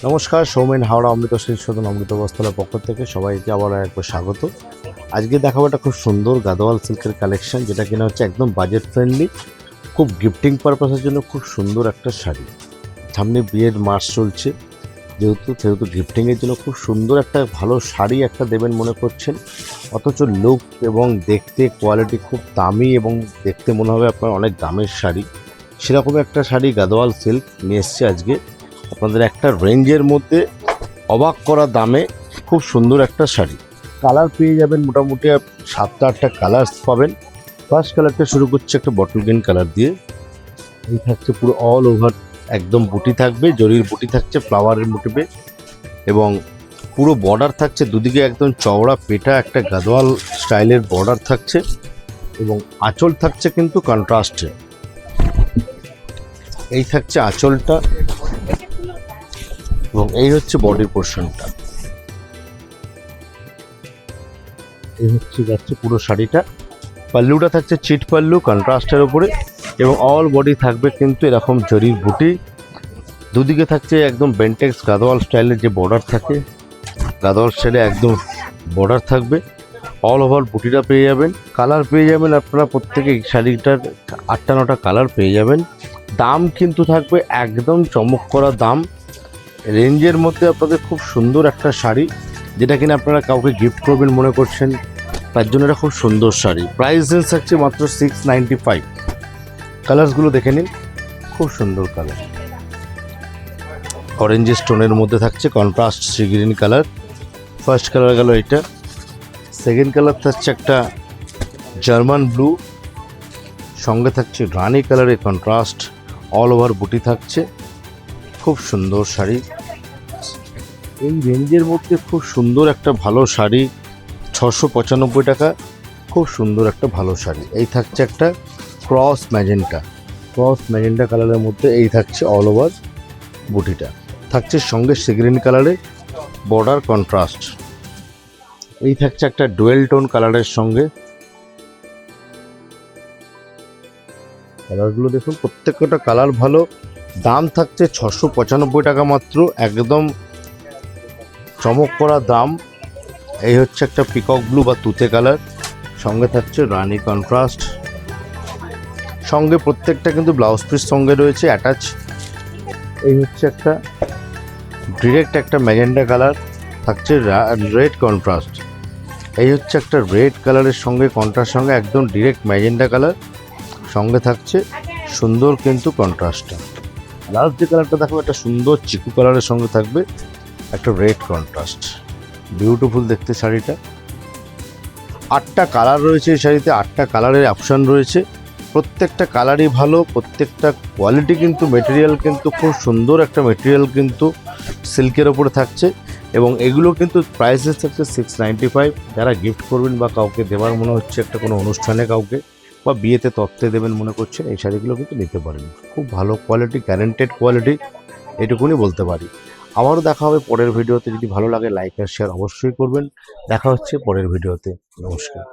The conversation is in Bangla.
নমস্কার, সৌমেন হাওড়া অমৃত শীর্ষদন অমৃত বস্ত্রালয়ের পক্ষ থেকে সবাইকে আবার একবার স্বাগত। আজকে দেখাবো একটা খুব সুন্দর গাদোয়াল সিল্কের কালেকশন, যেটা কিনা হচ্ছে একদম বাজেট ফ্রেন্ডলি, খুব গিফটিং পারপাসের জন্য খুব সুন্দর একটা শাড়ি। সামনে বিয়ের মাস চলছে, সেহেতু গিফটিংয়ের জন্য খুব সুন্দর একটা ভালো শাড়ি একটা দেবেন মনে করছেন, অথচ লুক এবং দেখতে কোয়ালিটি খুব দামি এবং দেখতে মনে হবে আপনার অনেক দামের শাড়ি। সেরকম একটা শাড়ি গাদোয়াল সিল্ক নিয়ে এসছে আজকে আপনাদের একটা রেঞ্জের মধ্যে, অবাক করা দামে খুব সুন্দর একটা শাড়ি। কালার পেয়ে যাবেন মোটামুটি 7-8টা কালার্স পাবেন। ফার্স্ট কালারটা শুরু করছে একটা বটল গ্রিন কালার দিয়ে। এই থাকছে পুরো অল ওভার একদম বুটি থাকবে, জরির বুটি থাকছে ফ্লাওয়ারের মোটিভে, এবং পুরো বর্ডার থাকছে দুদিকে একদম চওড়া পেটা একটা গাদোয়াল স্টাইলের বর্ডার থাকছে, এবং আঁচল থাকছে কিন্তু কন্ট্রাস্টে। এই থাকছে আঁচলটা, এবং এই হচ্ছে বডির পোর্শনটা। এই হচ্ছে যাচ্ছে পুরো শাড়িটা। পাল্লুটা থাকছে চিট পাল্লু কন্ট্রাস্টের ওপরে, এবং অল বডি থাকবে কিন্তু এরকম জরির বুটি। দুদিকে থাকছে একদম বেন্টেক্স গাদোয়াল স্টাইলের যে বর্ডার থাকে, গাদোয়াল স্টাইলে একদম বর্ডার থাকবে। অল ওভার বুটিটা পেয়ে যাবেন। কালার পেয়ে যাবেন আপনারা প্রত্যেকে, এই শাড়িটার 8টা-9টা কালার পেয়ে যাবেন। দাম কিন্তু থাকবে একদম চমক করা দাম, রেঞ্জের মধ্যে আপনাদের খুব সুন্দর একটা শাড়ি, যেটা কিনা আপনারা কাউকে গিফট করবেন মনে করছেন, তার জন্য এটা খুব সুন্দর শাড়ি। প্রাইস রেঞ্জ থাকছে মাত্র 695। কালারসগুলো দেখে নিন, খুব সুন্দর কালার। অরেঞ্জ স্টোনের মধ্যে থাকছে contrast sea green colour. First colour গেল এটা। সেকেন্ড কালার থাকছে একটা জার্মান ব্লু, সঙ্গে থাকছে রানি কালারের কন্ট্রাস্ট, অল ওভার বুটি থাকছে। খুব সুন্দর শাড়ি, এই রেঞ্জের মধ্যে খুব সুন্দর একটা ভালো শাড়ি, 695 টাকা। খুব সুন্দর একটা ভালো শাড়ি। এই থাকছে একটা ক্রস ম্যাজেন্টা কালারের মধ্যে, এই থাকছে অল ওভার বুটিটা থাকছে, সঙ্গে সি গ্রিন কালারের বর্ডার কন্ট্রাস্ট। এই থাকছে একটা ডুয়েল টোন কালারের সঙ্গে। কালারগুলো দেখুন, প্রত্যেকটা কালার ভালো। দাম থাকছে 695 টাকা মাত্র, একদম চমক করা দাম। এই হচ্ছে একটা পিকক ব্লু বা তুতে কালার, সঙ্গে থাকছে রানি কন্ট্রাস্ট, সঙ্গে প্রত্যেকটা কিন্তু ব্লাউজ পিস সঙ্গে রয়েছে অ্যাটাচ। এই হচ্ছে একটা ডিরেক্ট একটা ম্যাজেন্টা কালার, থাকছে রেড কন্ট্রাস্ট। এই হচ্ছে একটা রেড কালারের সঙ্গে কন্ট্রাস্ট, সঙ্গে একদম ডিরেক্ট ম্যাজেন্টা কালার, সঙ্গে থাকছে সুন্দর কিন্তু কন্ট্রাস্টটা। লাস্ট যে কালারটা দেখো, একটা সুন্দর চিকু কালারের সঙ্গে থাকবে একটা রেড কন্ট্রাস্ট। বিউটিফুল দেখতে শাড়িটা। 8টা কালার রয়েছে এই শাড়িতে, 8টা কালারের অপশান রয়েছে। প্রত্যেকটা কালারই ভালো, প্রত্যেকটা কোয়ালিটি কিন্তু মেটেরিয়াল কিন্তু খুব সুন্দর একটা মেটেরিয়াল কিন্তু সিল্কের ওপরে থাকছে, এবং এগুলো কিন্তু প্রাইসেস থাকছে 695। যারা গিফট করবেন বা কাউকে দেওয়ার মনে হচ্ছে একটা কোনো অনুষ্ঠানে কাউকে, বা বিয়েতে তত্ত্বে দেবেন মনে করছেন, এই শাড়িগুলো কিন্তু নিতে পারেন। খুব ভালো কোয়ালিটি, গ্যারেন্টেড কোয়ালিটি, এটুকুনি বলতে পারি। আবারও দেখা হবে পরের ভিডিওতে। যদি ভালো লাগে লাইক আর শেয়ার অবশ্যই করবেন। দেখা হচ্ছে পরের ভিডিওতে। নমস্কার।